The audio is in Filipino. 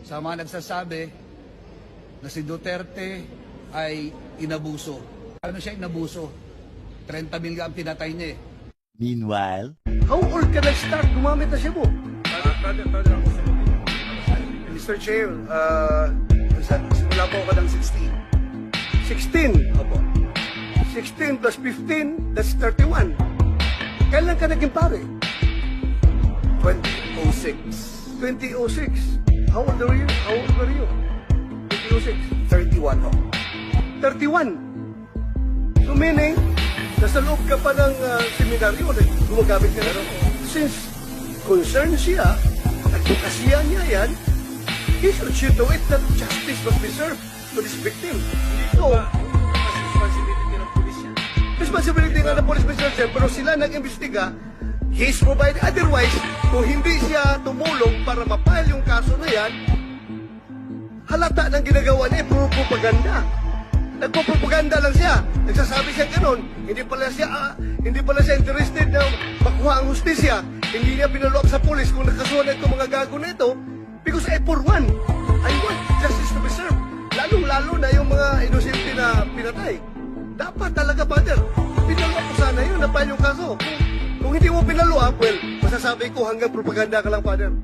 sa mga nagsasabi na si Duterte ay inabuso. Ano siya inabuso? 30 mil ang pinatay niya eh. Meanwhile, How old ka nag-start gumamit na Cebu? Mr. Chair, simula po ako ng 16. 16. Opo. 16 plus 15, that's 31. Kailan ka naging pare? 2006. 2006. How old were you? 2006. 31 ho. 31. So meaning, nasa loob ka pa ng seminaryo na gumagamit ka na rin. Since concerned siya, advokasya niya yan, he should see to it that justice must be served to this victim. So, Responsibility ng pulis yan. responsibility nga ng police officer siya, pero sila nag-imbestiga, he's provided. Otherwise, kung hindi siya tumulong para mapile yung kaso na yan, halata ng ginagawa niya, puro propaganda. Nagpo-propaganda lang siya. Nagsasabi siya ganun. Hindi pala siya interested na makuha ang hustisya. Hindi niya pinaloob sa pulis kung nakasuhan na itong mga gago na ito. Because for one, I want justice to be served. Lalo na yung mga inosente na pinatay. Dapat talaga, Father, pinaloob ko sana yun, napahal yung kaso. Kung hindi mo pinaloob, well, masasabi ko hanggang propaganda ka lang, Father.